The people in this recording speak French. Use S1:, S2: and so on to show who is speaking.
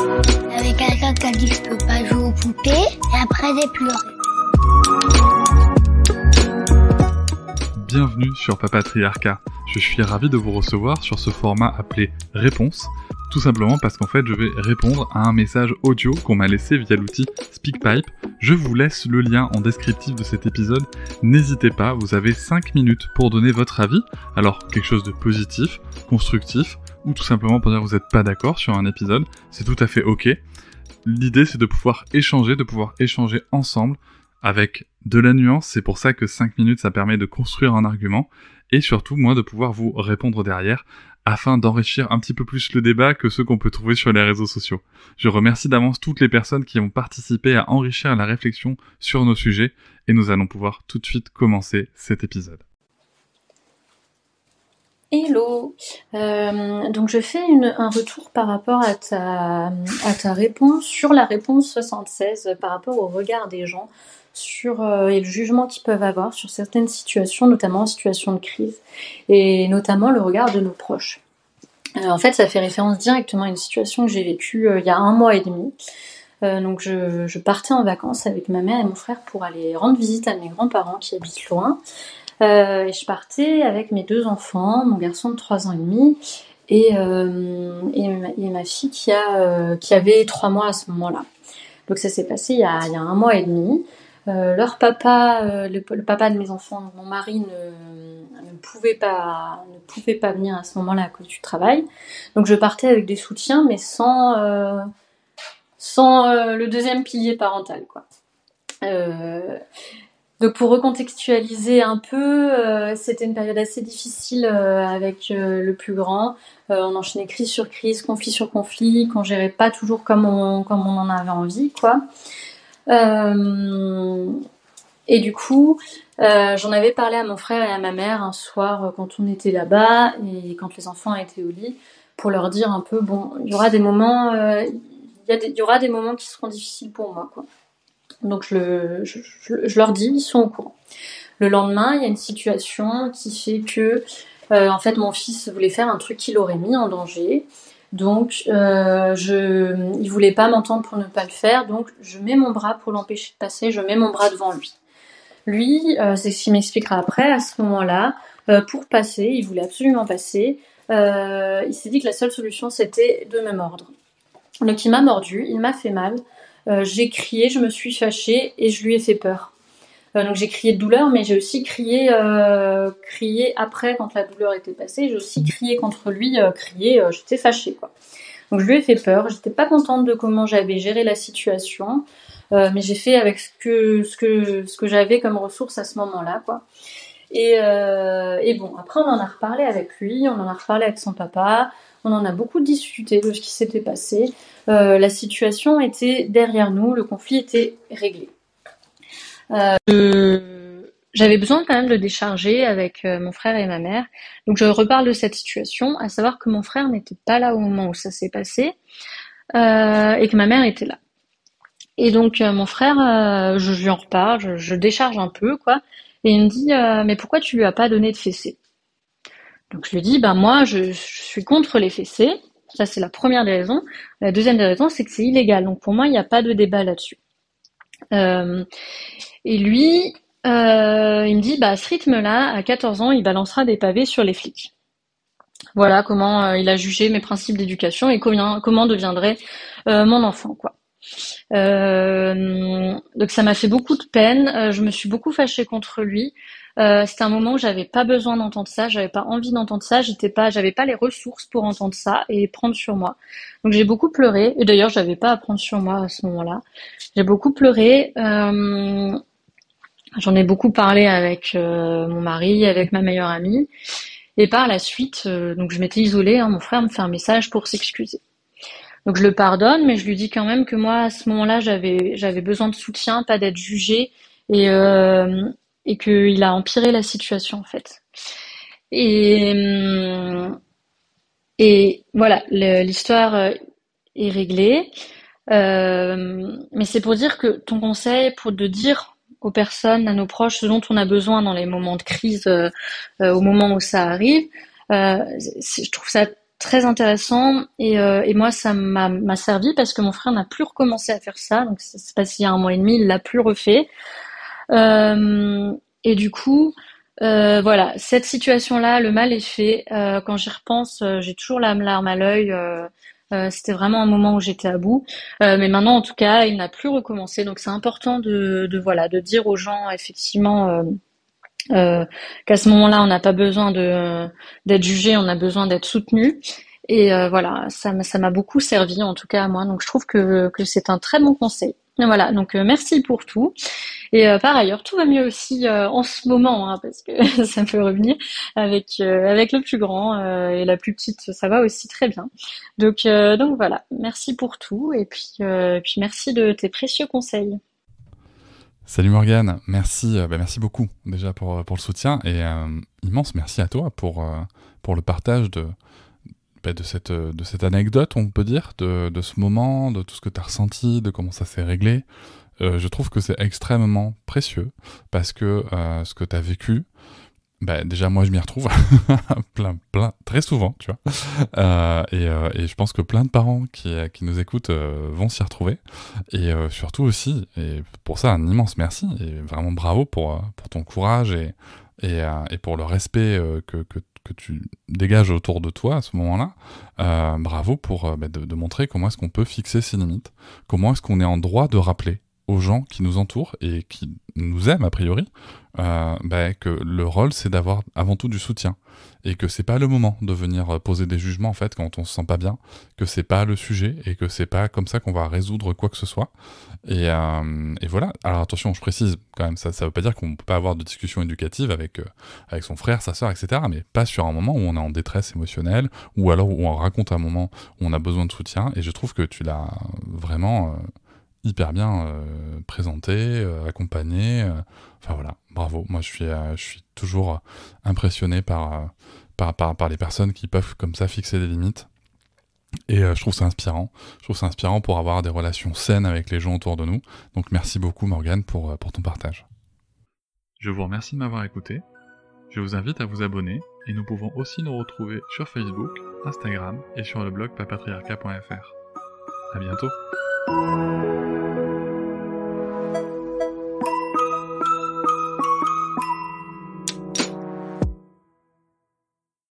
S1: Avec quelqu'un qui a dit que je peux pas jouer aux poupées, et après j'ai pleuré.
S2: Bienvenue sur Papatriarcat. Je suis ravi de vous recevoir sur ce format appelé Réponse, tout simplement parce qu'en fait je vais répondre à un message audio qu'on m'a laissé via l'outil SpeakPipe. Je vous laisse le lien en descriptif de cet épisode. N'hésitez pas, vous avez 5 minutes pour donner votre avis. Alors quelque chose de positif, constructif, ou tout simplement pour dire que vous n'êtes pas d'accord sur un épisode, c'est tout à fait ok. L'idée c'est de pouvoir échanger ensemble avec de la nuance, c'est pour ça que 5 minutes ça permet de construire un argument, et surtout moi de pouvoir vous répondre derrière, afin d'enrichir un petit peu plus le débat que ceux qu'on peut trouver sur les réseaux sociaux. Je remercie d'avance toutes les personnes qui ont participé à enrichir la réflexion sur nos sujets, et nous allons pouvoir tout de suite commencer cet épisode.
S3: Hello, donc je fais un retour par rapport à ta réponse sur la réponse 76 par rapport au regard des gens sur et le jugement qu'ils peuvent avoir sur certaines situations, notamment en situation de crise et notamment le regard de nos proches. En fait, ça fait référence directement à une situation que j'ai vécue il y a 1 mois et demi. Donc je partais en vacances avec ma mère et mon frère pour aller rendre visite à mes grands-parents qui habitent loin. Et je partais avec mes 2 enfants, mon garçon de 3 ans et demi et ma fille qui avait 3 mois à ce moment-là. Donc ça s'est passé il y a 1 mois et demi. Leur papa, le papa de mes enfants, mon mari ne pouvait pas venir à ce moment-là à cause du travail. Donc je partais avec des soutiens, mais sans le deuxième pilier parental, quoi. Donc pour recontextualiser un peu, c'était une période assez difficile avec le plus grand. On enchaînait crise sur crise, conflit sur conflit, qu'on gérait pas toujours comme on en avait envie, quoi. Et du coup, j'en avais parlé à mon frère et à ma mère un soir quand on était là-bas et quand les enfants étaient au lit, pour leur dire un peu, bon, il y aura des moments, il y aura des moments qui seront difficiles pour moi, quoi. Donc je leur dis, ils sont au courant. Le lendemain, il y a une situation qui fait que, en fait, mon fils voulait faire un truc qui l'aurait mis en danger. Donc, il voulait pas m'entendre pour ne pas le faire. Donc, je mets mon bras pour l'empêcher de passer. Je mets mon bras devant lui. Lui, c'est ce qu'il m'expliquera après. À ce moment-là, pour passer, il voulait absolument passer. Il s'est dit que la seule solution, c'était de me mordre. Donc, il m'a mordu. Il m'a fait mal. J'ai crié, je me suis fâchée et je lui ai fait peur. Donc j'ai crié de douleur, mais j'ai aussi crié après quand la douleur était passée. J'ai aussi crié contre lui, j'étais fâchée, quoi. Donc je lui ai fait peur. J'étais pas contente de comment j'avais géré la situation, mais j'ai fait avec ce que j'avais comme ressources à ce moment-là, quoi. Et bon, après on en a reparlé avec lui, on en a reparlé avec son papa. On en a beaucoup discuté de ce qui s'était passé. La situation était derrière nous, le conflit était réglé. J'avais besoin quand même de décharger avec mon frère et ma mère. Donc je reparle de cette situation, à savoir que mon frère n'était pas là au moment où ça s'est passé et que ma mère était là. Et donc mon frère, je lui en reparle, je décharge un peu, quoi. Et il me dit mais pourquoi tu lui as pas donné de fessée? Donc je lui dis, moi je suis contre les fessées, ça c'est la première des raisons. La deuxième des raisons, c'est que c'est illégal, donc pour moi il n'y a pas de débat là-dessus. Et lui, il me dit, à ce rythme-là, à 14 ans, il balancera des pavés sur les flics. Voilà comment il a jugé mes principes d'éducation et comment deviendrait mon enfant, quoi. Donc ça m'a fait beaucoup de peine, je me suis beaucoup fâchée contre lui. C'était un moment où j'avais pas besoin d'entendre ça, j'avais pas envie d'entendre ça, j'avais pas les ressources pour entendre ça et prendre sur moi. Donc j'ai beaucoup pleuré, et d'ailleurs j'avais pas à prendre sur moi à ce moment-là. J'ai beaucoup pleuré, j'en ai beaucoup parlé avec mon mari, avec ma meilleure amie, et par la suite, donc je m'étais isolée, mon frère me fait un message pour s'excuser. Donc je le pardonne, mais je lui dis quand même que moi à ce moment-là j'avais besoin de soutien, pas d'être jugée, et qu'il a empiré la situation en fait. Et voilà, l'histoire est réglée. Mais c'est pour dire que ton conseil, pour de dire aux personnes, à nos proches, ce dont on a besoin dans les moments de crise, au moment où ça arrive, je trouve ça très intéressant et moi ça m'a servi parce que mon frère n'a plus recommencé à faire ça, donc ça s'est passé il y a 1 mois et demi, il l'a plus refait. Et du coup, voilà, cette situation-là, le mal est fait. Quand j'y repense, j'ai toujours la larme à l'œil. C'était vraiment un moment où j'étais à bout. Mais maintenant, en tout cas, il n'a plus recommencé. Donc, c'est important voilà, de dire aux gens effectivement qu'à ce moment-là, on n'a pas besoin d'être jugé, on a besoin d'être soutenu. Et voilà, ça m'a beaucoup servi, en tout cas à moi. Donc, je trouve que c'est un très bon conseil. Et voilà, donc merci pour tout. Et par ailleurs, tout va mieux aussi en ce moment, hein, parce que ça peut revenir avec le plus grand et la plus petite, ça va aussi très bien. Donc voilà, merci pour tout et puis merci de tes précieux conseils.
S2: Salut Morgane, merci, merci beaucoup déjà pour le soutien et immense merci à toi pour le partage de cette anecdote, on peut dire, de ce moment, de tout ce que tu as ressenti, de comment ça s'est réglé. Je trouve que c'est extrêmement précieux parce que ce que tu as vécu, déjà moi je m'y retrouve très souvent, tu vois. Et je pense que plein de parents qui nous écoutent vont s'y retrouver. Et surtout aussi, et pour ça un immense merci et vraiment bravo pour ton courage et pour le respect que tu dégages autour de toi à ce moment-là. Bravo pour de montrer comment est-ce qu'on peut fixer ses limites, comment est-ce qu'on est en droit de rappeler aux gens qui nous entourent et qui nous aiment a priori, que le rôle c'est d'avoir avant tout du soutien et que c'est pas le moment de venir poser des jugements en fait quand on se sent pas bien, que c'est pas le sujet et que c'est pas comme ça qu'on va résoudre quoi que ce soit. Et voilà. Alors attention, je précise quand même, ça veut pas dire qu'on peut pas avoir de discussion éducative avec son frère, sa sœur, etc. Mais pas sur un moment où on est en détresse émotionnelle ou alors où on raconte un moment où on a besoin de soutien. Et je trouve que tu l'as vraiment hyper bien présenté, accompagné. Enfin voilà, bravo. Moi, je suis toujours impressionné par les personnes qui peuvent comme ça fixer des limites. Et je trouve ça inspirant. Je trouve ça inspirant pour avoir des relations saines avec les gens autour de nous. Donc merci beaucoup Morgane pour ton partage. Je vous remercie de m'avoir écouté. Je vous invite à vous abonner et nous pouvons aussi nous retrouver sur Facebook, Instagram et sur le blog papatriarca.fr. À bientôt.